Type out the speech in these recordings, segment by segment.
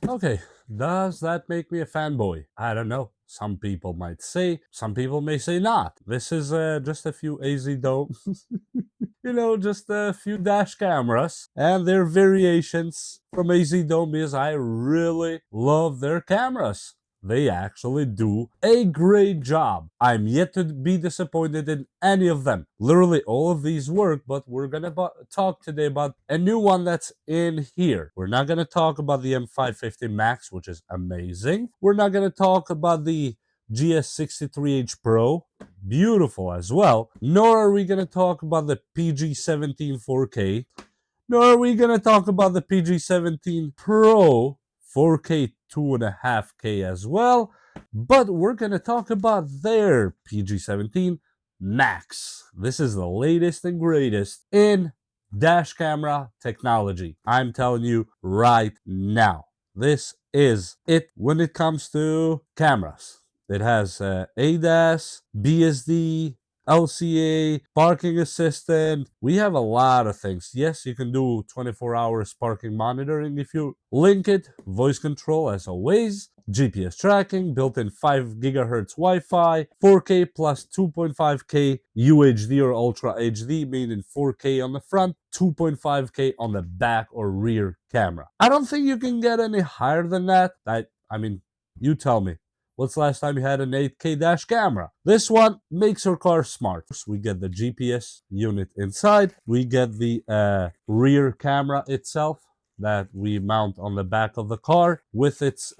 Okay, does that make me a fanboy? I don't know. Some people might say, some people may say not. This is just a few Azdome, just a few dash cameras and their variations from Azdome because I really love their cameras. They actually do a great job. I'm yet to be disappointed in any of them. Literally, all of these work, but we're gonna talk today about a new one that's in here. We're not gonna talk about the M550 Max, which is amazing. We're not gonna talk about the GS63H Pro, beautiful as well. Nor are we gonna talk about the PG17 4K, nor are we going to talk about the PG17 Pro 4K 2.5K as well, but we're going to talk about their PG17 Max. This is the latest and greatest in dash camera technology. I'm telling you right now. This is it when it comes to cameras. It has ADAS, BSD, LCA, parking assistant. We have a lot of things. Yes, you can do 24 hours parking monitoring if you link it, voice control as always, GPS tracking, built-in 5 gigahertz Wi-Fi, 4K plus 2.5K UHD or Ultra HD, meaning 4K on the front, 2.5K on the back or rear camera. I don't think you can get any higher than that. I mean, you tell me. What's the last time you had an 8K dash camera? This one makes your car smart. We get the GPS unit inside. We get the rear camera itself that we mount on the back of the car with its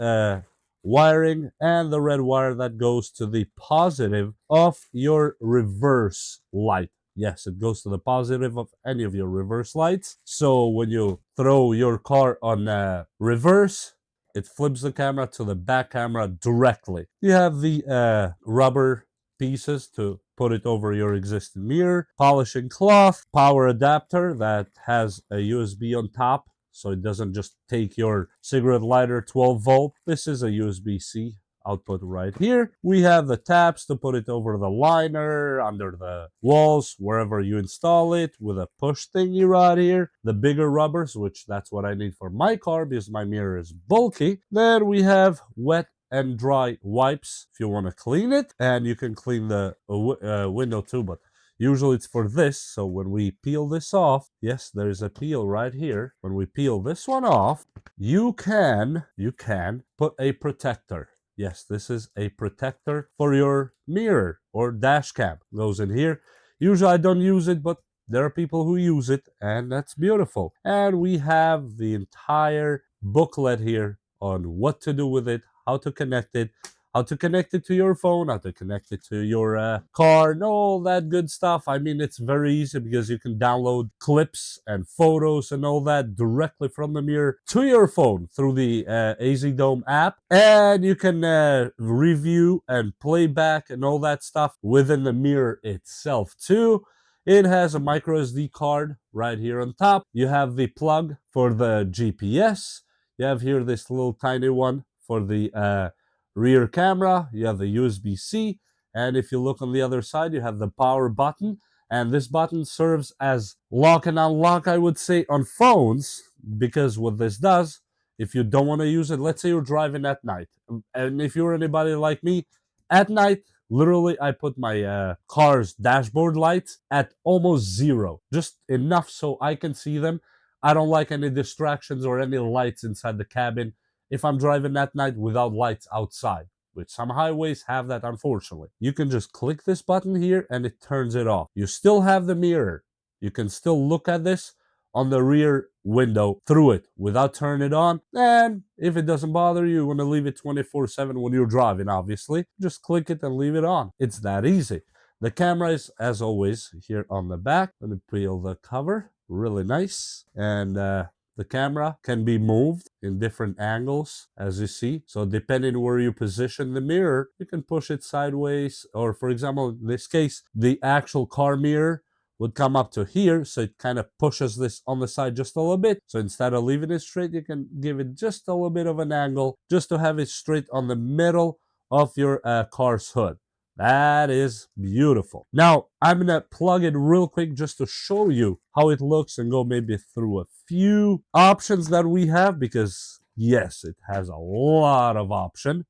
wiring and the red wire that goes to the positive of your reverse light. Yes, it goes to the positive of any of your reverse lights. So when you throw your car on reverse, it flips the camera to the back camera directly. You have the rubber pieces to put it over your existing mirror, polishing cloth, power adapter that has a USB on top so it doesn't just take your cigarette lighter 12 volt. This is a USB-C output right here. We have the tabs to put it over the liner, under the walls, wherever you install it, with a push thingy right here. The bigger rubbers, which that's what I need for my car because my mirror is bulky. Then we have wet and dry wipes if you want to clean it, and you can clean the window too, but usually it's for this. So when we peel this off, yes, there's a peel right here. When we peel this one off, you can put a protector. Yes, this is a protector for your mirror or dash cam. Goes in here. Usually I don't use it, but there are people who use it, and that's beautiful. And we have the entire booklet here on what to do with it, how to connect it, how to connect it to your phone, how to connect it to your car, and all that good stuff. I mean, it's very easy because you can download clips and photos and all that directly from the mirror to your phone through the Azdome app, and you can review and play back and all that stuff within the mirror itself too. It has a micro SD card right here on top. You have the plug for the GPS. You have here this little tiny one for the rear camera. You have the USB-C, and if you look on the other side, you have the power button, and this button serves as lock and unlock, I would say, on phones, because what this does, if you don't want to use it, let's say you're driving at night, and if you're anybody like me, at night, literally, I put my car's dashboard lights at almost zero, just enough so I can see them. I don't like any distractions or any lights inside the cabin if I'm driving at night without lights outside, which some highways have that, unfortunately. You can just click this button here and it turns it off. You still have the mirror. You can still look at this on the rear window through it without turning it on. And if it doesn't bother you, you want to leave it 24/7 when you're driving, obviously, just click it and leave it on. It's that easy. The camera is, as always, here on the back. Let me peel the cover. Really nice. And the camera can be moved in different angles, as you see. So depending where you position the mirror, you can push it sideways. Or for example, in this case, the actual car mirror would come up to here, so it kind of pushes this on the side just a little bit. So instead of leaving it straight, you can give it just a little bit of an angle, just to have it straight on the middle of your car's hood. That is beautiful. Now, I'm going to plug it real quick just to show you how it looks and go maybe through a few options that we have, because Yes, it has a lot of options.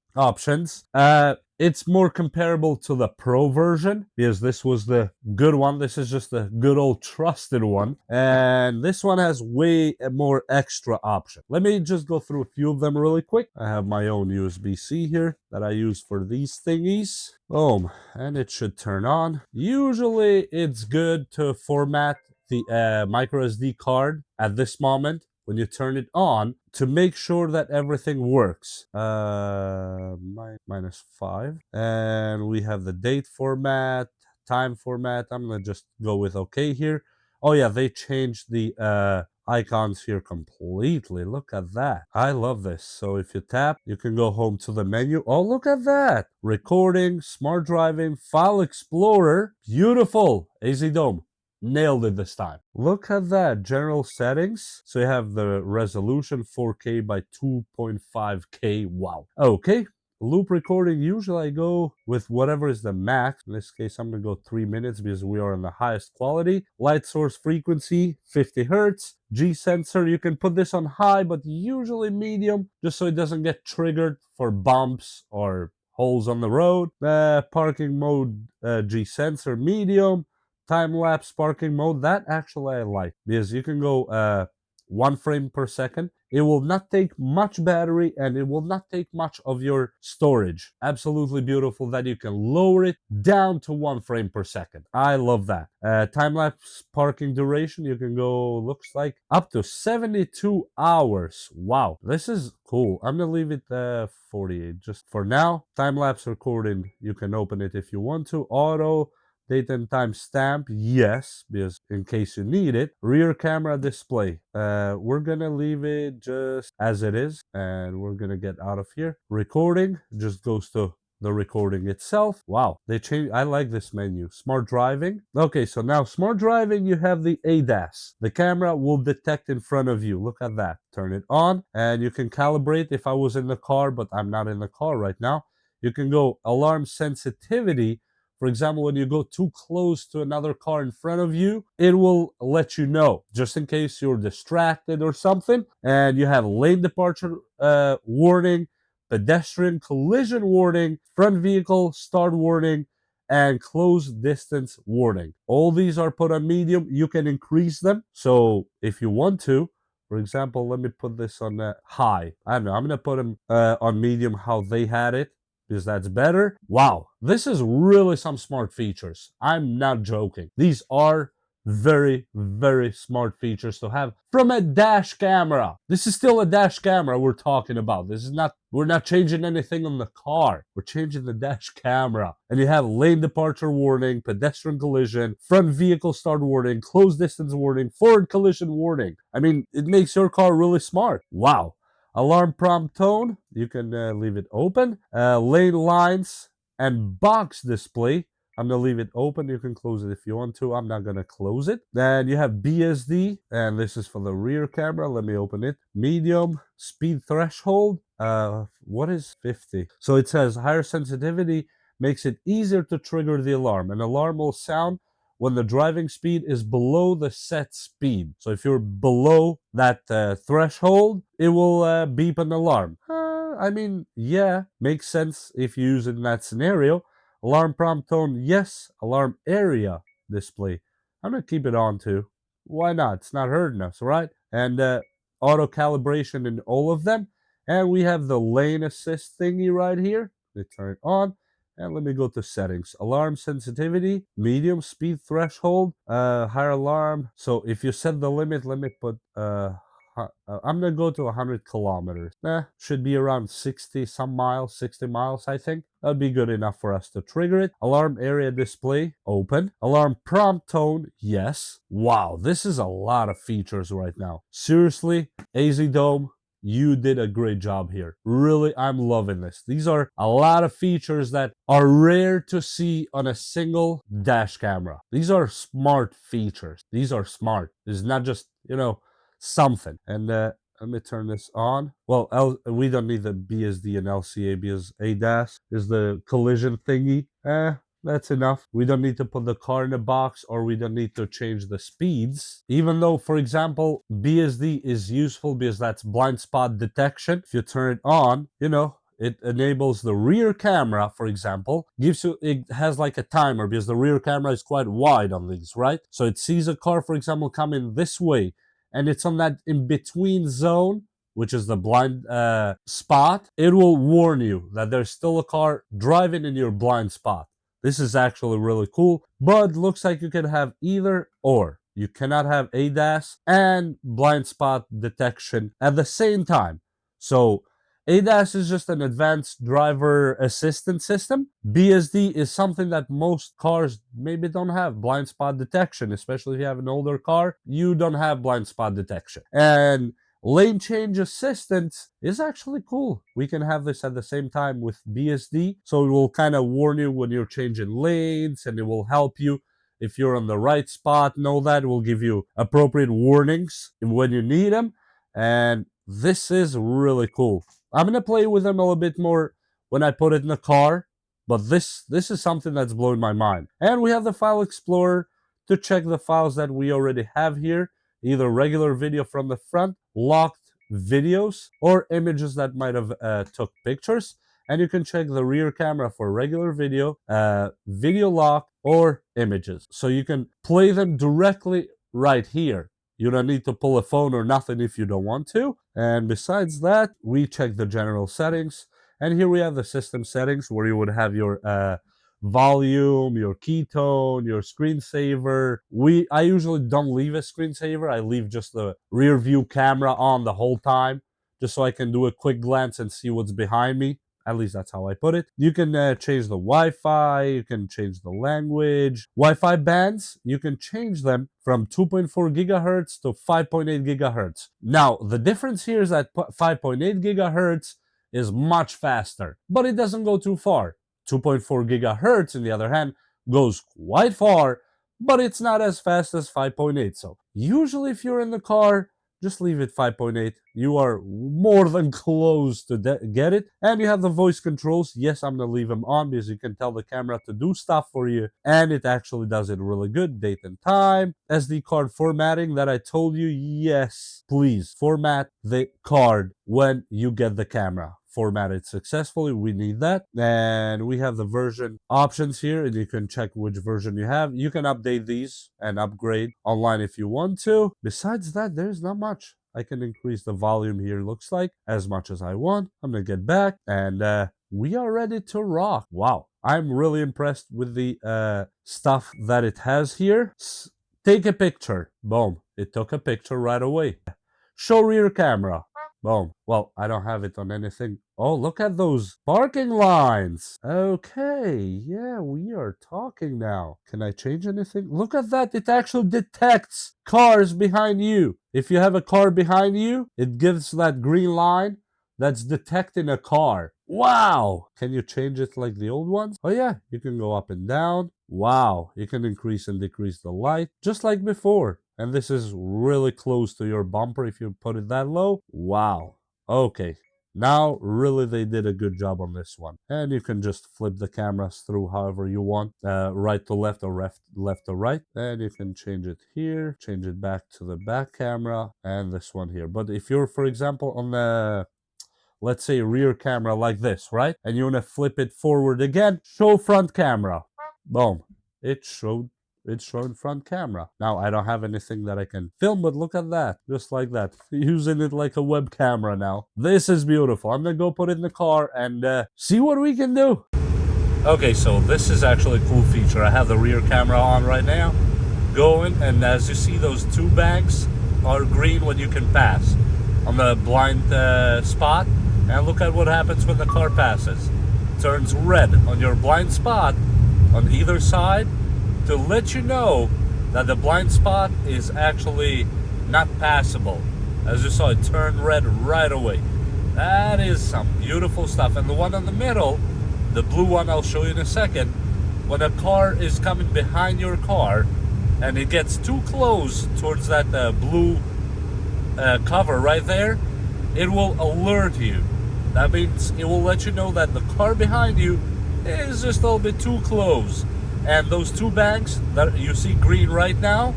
It's more comparable to the Pro version because this was the good one. This is just the good old trusted one. And this one has way more extra options. Let me just go through a few of them really quick. I have my own USB-C here that I use for these thingies. Boom. And it should turn on. Usually it's good to format the micro SD card at this moment when you turn it on to make sure that everything works. -5. And we have the date format, time format. I'm gonna just go with OK here. Oh yeah, they changed the icons here completely. Look at that. I love this. So if you tap, you can go home to the menu. Oh, look at that. Recording, smart driving, file explorer. Beautiful. Azdome. Nailed it this time. Look at that. General settings. So you have the resolution 4K by 2.5K. Wow. Okay. Loop recording, usually I go with whatever is the max. In this case, I'm going to go 3 minutes because we are on the highest quality. Light source frequency, 50 hertz. G sensor, you can put this on high, but usually medium, just so it doesn't get triggered for bumps or holes on the road. Parking mode, G sensor, medium. Time-lapse parking mode, that actually I like because you can go 1 frame per second. It will not take much battery and it will not take much of your storage. Absolutely beautiful that you can lower it down to 1 frame per second. I love that. Time-lapse parking duration, you can go, looks like, up to 72 hours. Wow, this is cool. I'm gonna leave it 48 just for now. Time-lapse recording, you can open it if you want to. Auto. Date and time stamp, yes, because in case you need it. Rear camera display, we're gonna leave it just as it is, and we're gonna get out of here. Recording just goes to the recording itself. Wow, they changed. I like this menu. Smart driving. Okay, so now smart driving, you have the ADAS. The camera will detect in front of you. Look at that. Turn it on, and you can calibrate if I was in the car, but I'm not in the car right now. You can go alarm sensitivity. For example, when you go too close to another car in front of you, it will let you know, just in case you're distracted or something. And you have lane departure warning, pedestrian collision warning, front vehicle start warning, and close distance warning. All these are put on medium. You can increase them. So if you want to, for example, let me put this on high. I don't know. I'm going to put them on medium how they had it, because that's better. Wow, this is really some smart features. I'm not joking. These are very, very smart features to have from a dash camera. This is still a dash camera we're talking about. This is not, we're not changing anything on the car. We're changing the dash camera. And you have lane departure warning, pedestrian collision, front vehicle start warning, close distance warning, forward collision warning. I mean, it makes your car really smart. Wow. Alarm prompt tone, you can leave it open. Lane lines and box display, I'm going to leave it open. You can close it if you want to. I'm not going to close it. Then you have BSD, and this is for the rear camera. Let me open it. Medium, speed threshold. What is 50? So it says higher sensitivity makes it easier to trigger the alarm. An alarm will sound when the driving speed is below the set speed. So if you're below that threshold, it will beep an alarm. I mean, yeah, makes sense if you use it in that scenario. Alarm prompt tone, yes. Alarm area display, I'm going to keep it on too. Why not? It's not hurting us, right? And auto calibration in all of them. And we have the lane assist thingy right here. Let me turn it on. And let me go to settings. Alarm sensitivity, medium speed threshold, higher alarm. So if you set the limit, let me put I'm gonna go to 100 kilometers. Should be around 60 some miles, 60 miles, I think. That'd be good enough for us to trigger it. Alarm area display, open. Alarm prompt tone, yes. Wow, this is a lot of features right now. Seriously, Azdome, you did a great job here. Really, I'm loving this. These are a lot of features that are rare to see on a single dash camera. These are smart features. These are smart. It's not just, something. And let me turn this on. Well, we don't need the BSD and LCA because ADAS is the collision thingy. That's enough. We don't need to put the car in a box, or we don't need to change the speeds. Even though, for example, BSD is useful because that's blind spot detection. If you turn it on, you know, it enables the rear camera, for example, it has like a timer because the rear camera is quite wide on these, right? So it sees a car, for example, coming this way, and it's on that in-between zone, which is the blind spot. It will warn you that there's still a car driving in your blind spot. This is actually really cool, but looks like you can have either or. You cannot have ADAS and blind spot detection at the same time. So ADAS is just an advanced driver assistance system. BSD is something that most cars maybe don't have, blind spot detection, especially if you have an older car. You don't have blind spot detection. And lane change assistance is actually cool. We can have this at the same time with BSD, so it will kind of warn you when you're changing lanes, and it will help you if you're on the right spot. Know that it will give you appropriate warnings when you need them, and this is really cool. I'm gonna play with them a little bit more when I put it in the car, but this is something that's blowing my mind. And we have the file explorer to check the files that we already have here, either regular video from the front, locked videos, or images that might have took pictures. And you can check the rear camera for regular video, video lock, or images. So you can play them directly right here. You don't need to pull a phone or nothing if you don't want to. And besides that, we check the general settings. And here we have the system settings where you would have your volume, your ketone, your screensaver. I usually don't leave a screensaver. I leave just the rear view camera on the whole time, just so I can do a quick glance and see what's behind me. At least that's how I put it. You can change the Wi-Fi, you can change the language. Wi-Fi bands, you can change them from 2.4 gigahertz to 5.8 gigahertz. Now, the difference here is that 5.8 gigahertz is much faster, but it doesn't go too far. 2.4 gigahertz, on the other hand, goes quite far, but it's not as fast as 5.8. So usually if you're in the car, just leave it 5.8. You are more than close to get it. And you have the voice controls. Yes, I'm going to leave them on because you can tell the camera to do stuff for you. And it actually does it really good. Date and time. SD card formatting that I told you. Yes, please format the card when you get the camera formatted successfully. We need that. And we have the version options here, and you can check which version you have. You can update these and upgrade online if you want to. Besides that, there's not much. I can increase the volume here, looks like, as much as I want. I'm gonna get back, and we are ready to rock. Wow, I'm really impressed with the stuff that it has here. Take a picture. Boom, it took a picture right away. Show rear camera. Boom. Well, I don't have it on anything. Oh, look at those parking lines. Okay, yeah, we are talking now. Can I change anything? Look at that. It actually detects cars behind you. If you have a car behind you, it gives that green line that's detecting a car. Wow. Can you change it like the old ones? Oh, yeah, you can go up and down. Wow. You can increase and decrease the light just like before. And this is really close to your bumper if you put it that low. Wow. Okay. Now, really, they did a good job on this one. And you can just flip the cameras through however you want. Right to left or left to right. And you can change it here. Change it back to the back camera. And this one here. But if you're, for example, on the, let's say, rear camera like this, right? And you want to flip it forward again. Show front camera. Boom. It's showing front camera. Now, I don't have anything that I can film, but look at that. Just like that. Using it like a web camera now. This is beautiful. I'm going to go put it in the car and see what we can do. Okay, so this is actually a cool feature. I have the rear camera on right now. Going, and as you see, those two banks are green when you can pass on the blind spot. And look at what happens when the car passes. It turns red on your blind spot on either side, to let you know that the blind spot is actually not passable. As you saw, it turned red right away. That is some beautiful stuff. And the one in the middle, the blue one I'll show you in a second, when a car is coming behind your car and it gets too close towards that blue cover right there, it will alert you. That means it will let you know that the car behind you is just a little bit too close. And those two banks that you see green right now,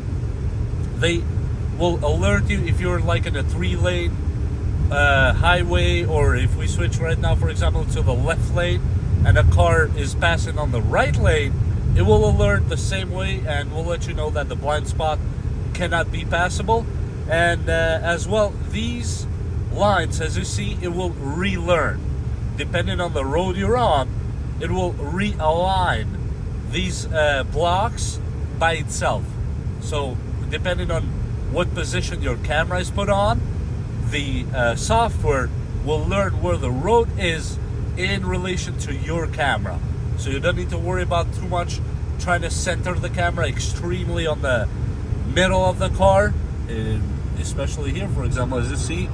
they will alert you if you're like in a 3-lane highway, or if we switch right now, for example, to the left lane and a car is passing on the right lane, it will alert the same way and will let you know that the blind spot cannot be passable. And as well, these lines, as you see, it will relearn. Depending on the road you're on, it will realign these blocks by itself. So depending on what position your camera is put on, the software will learn where the road is in relation to your camera. So you don't need to worry about too much trying to center the camera extremely on the middle of the car. Especially here, for example, as you see,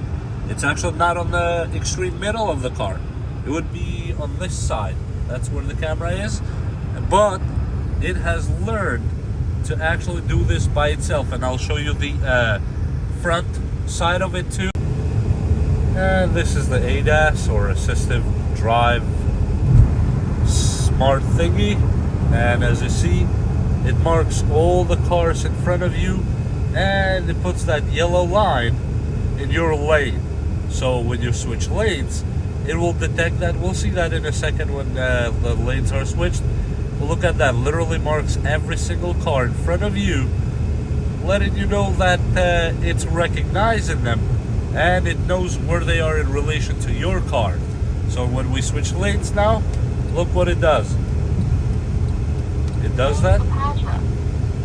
it's actually not on the extreme middle of the car. It would be on this side. That's where the camera is. But it has learned to actually do this by itself, and I'll show you the front side of it too. And this is the ADAS, or assistive drive smart thingy, and as you see, it marks all the cars in front of you and it puts that yellow line in your lane. So when you switch lanes, it will detect that. We'll see that in a second when the lanes are switched. But look at that, literally marks every single car in front of you, letting you know that it's recognizing them and it knows where they are in relation to your car. So when we switch lanes now, look what it does. It does that.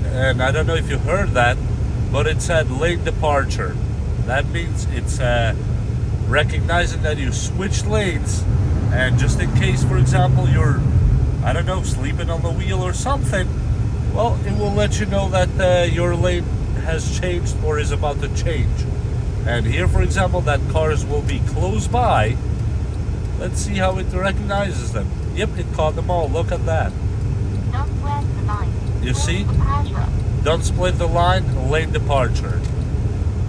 And I don't know if you heard that, but it said lane departure. That means it's recognizing that you switched lanes, and just in case, for example, you're, I don't know, sleeping on the wheel or something, well, it will let you know that your lane has changed or is about to change. And here, for example, that cars will be close by. Let's see how it recognizes them. Yep, it caught them all. Look at that. You see? Don't split the line, lane departure.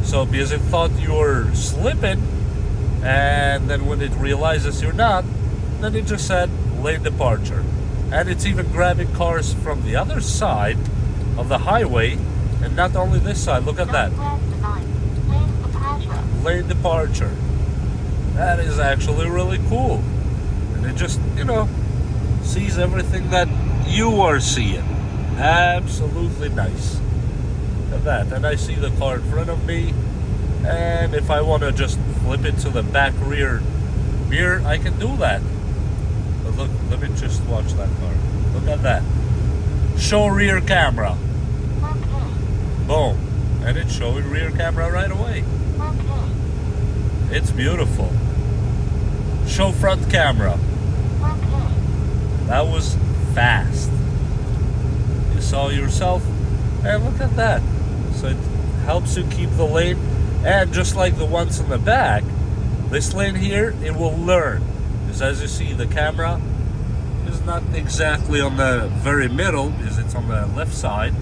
So because it thought you were slipping, and then when it realizes you're not, then it just said lane departure. And it's even grabbing cars from the other side of the highway, and not only this side. Look at that. Lane departure. That is actually really cool. And it just, you know, sees everything that you are seeing. Absolutely nice. Look at that. And I see the car in front of me, and if I want to just flip it to the back rear mirror, I can do that. But look, let me just watch that car. Look at that. Show rear camera. Boom. And it's showing rear camera right away. It's beautiful. Show front camera. That was fast. You saw yourself, and look at that. So it helps you keep the lane, and just like the ones in the back, this lane here, it will learn. Because as you see, the camera is not exactly on the very middle, because it's on the left side,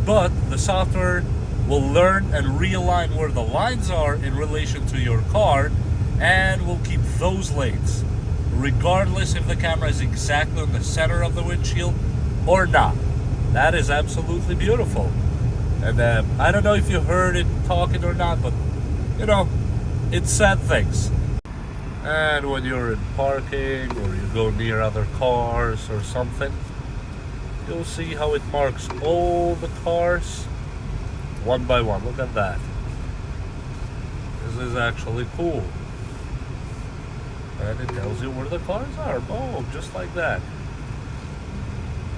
but the software will learn and realign where the lines are in relation to your car, and will keep those lanes, regardless if the camera is exactly in the center of the windshield or not. That is absolutely beautiful. And I don't know if you heard it talking or not, but you know, it said things. And when you're in parking or you go near other cars or something, you'll see how it marks all the cars one by one. Look at that. This is actually cool. And it tells you where the cars are. Boom, just like that.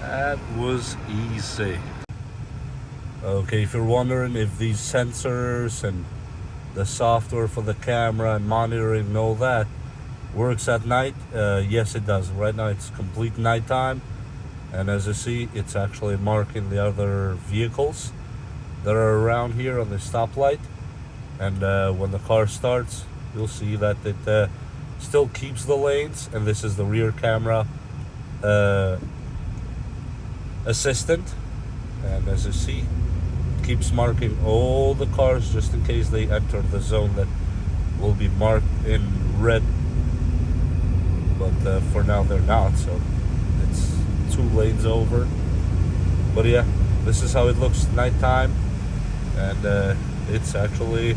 That was easy. Okay, if you're wondering if these sensors and the software for the camera and monitoring and all that works at night, yes it does. Right now it's complete nighttime, and as you see, it's actually marking the other vehicles that are around here on the stoplight. And when the car starts, you'll see that it still keeps the lanes, and this is the rear camera assistant. And as you see, it keeps marking all the cars just in case they enter the zone that will be marked in red. But for now they're not, so it's 2 lanes over. But yeah, this is how it looks nighttime, and it's actually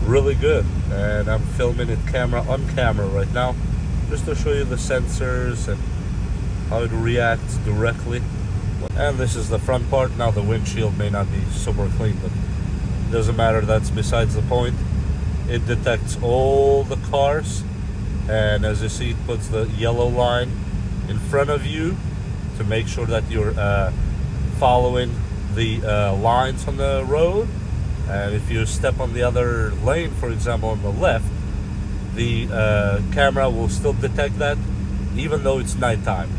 really good. And I'm filming it on camera right now, just to show you the sensors and how it reacts directly. And this is the front part. Now the windshield may not be super clean, but it doesn't matter, that's besides the point. It detects all the cars, and as you see, it puts the yellow line in front of you to make sure that you're following the lines on the road. And if you step on the other lane, for example on the left, the camera will still detect that even though it's nighttime.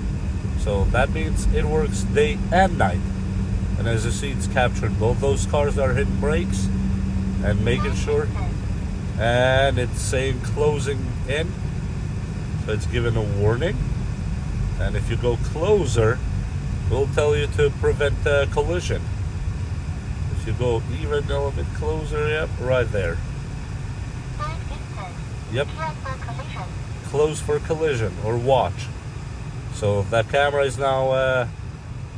So that means it works day and night. And as you see, it's captured both those cars that are hitting brakes and making sure. And it's saying closing in, so it's giving a warning. And if you go closer, it will tell you to prevent collision. If you go even a little bit closer, yep, right there. Yep. Close for collision or watch. So that camera is now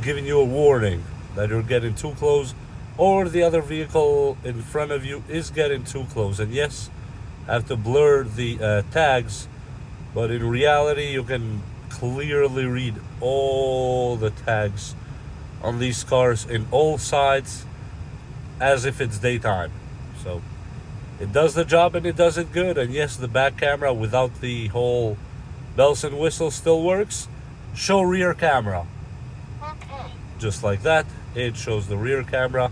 giving you a warning that you're getting too close, or the other vehicle in front of you is getting too close. And yes, I have to blur the tags, but in reality you can clearly read all the tags on these cars in all sides as if it's daytime. So it does the job, and it does it good. And yes, the back camera without the whole bells and whistles still works. Show rear camera. Okay. Just like that, it shows the rear camera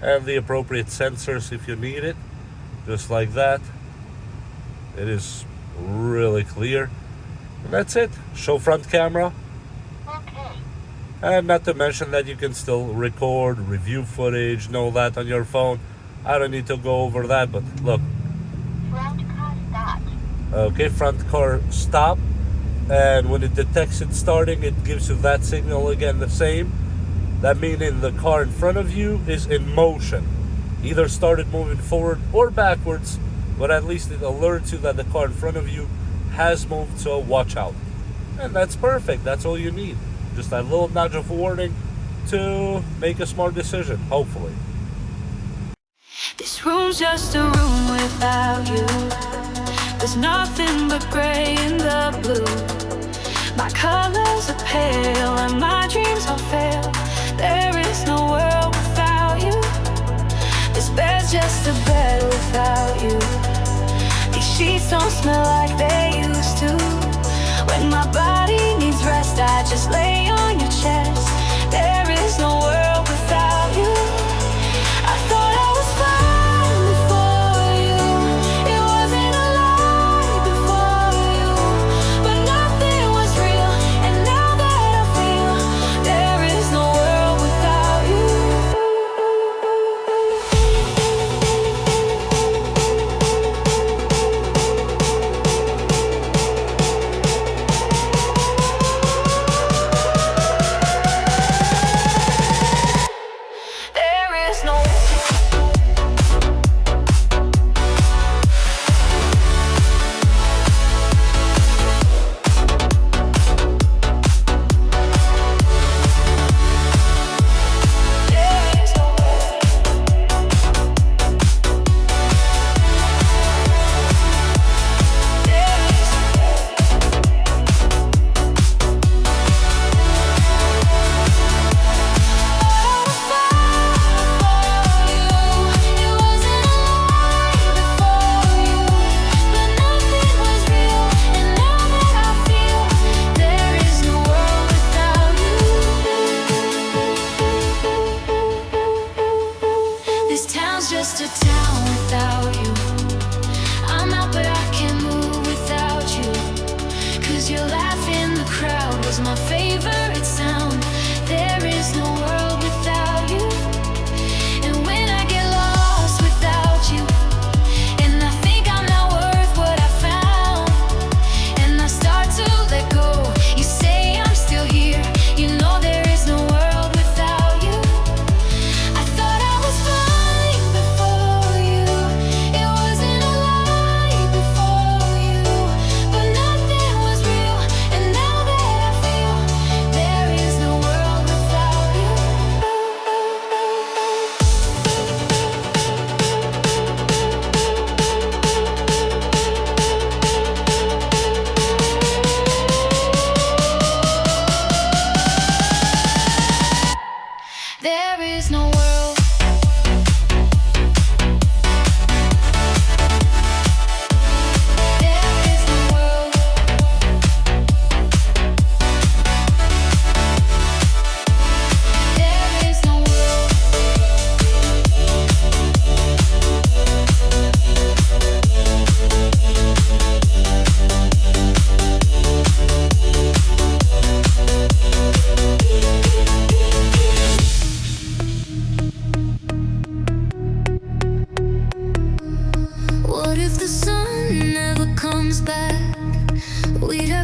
and the appropriate sensors if you need it. Just like that. It is really clear. And that's it. Show front camera. Okay. And not to mention that you can still record, review footage, and all that on your phone. I don't need to go over that, but look. Front car stop. Okay, front car stop. And when it detects it starting, it gives you that signal again, the same. That meaning the car in front of you is in motion. Either started moving forward or backwards, but at least it alerts you that the car in front of you has moved, so watch out. And that's perfect. That's all you need. Just that little nudge of warning to make a smart decision, hopefully. This room's just a room without you. There's nothing but gray in the blue. My colors are pale and my dreams all fail. There is no world without you. This bed's just a bed without you. These sheets don't smell like they used to. When my body needs rest, I just lay on your chest. There is no world without you. I thought I was fine before you. It wasn't a lie before you. But nothing was real, and now that I feel there is no world without you. There is no This town's just a town without you. I'm out but I can't move without you. 'Cause your laugh in the crowd was my favorite sound. There is no world without you. And when I get lost without you, and I think I'm not worth what I found, and I start to let go, you say I'm still here. You know there is no world without you. I thought I was fine before you. It wasn't a lie before you. But nothing was real, and now that I feel there is no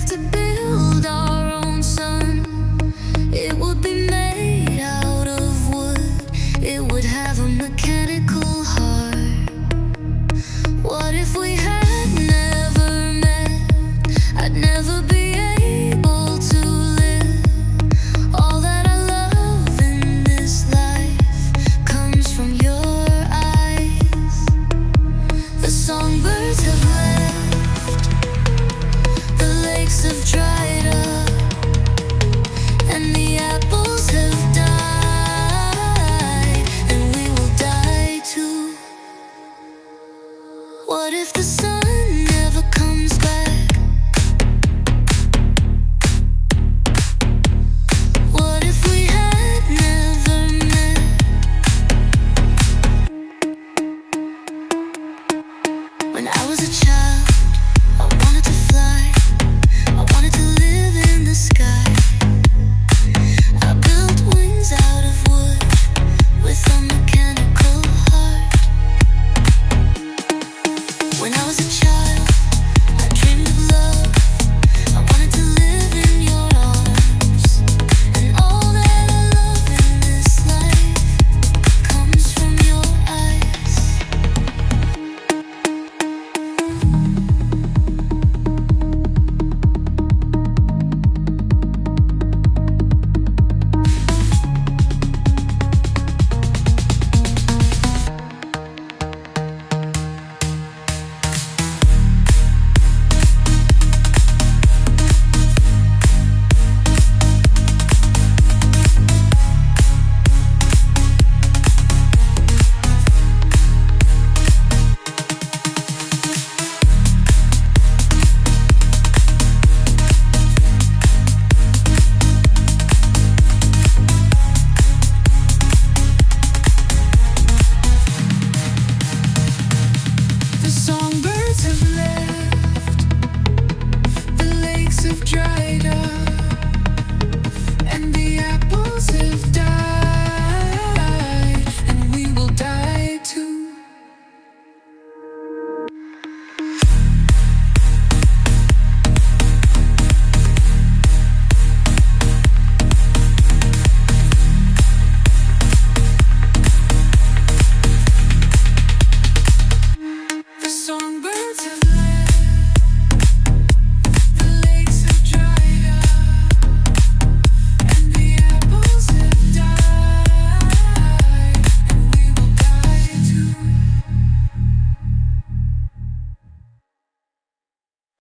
have to build our own sun. It would be made out of wood. It would have a mechanical heart. What if we had never met? I'd never be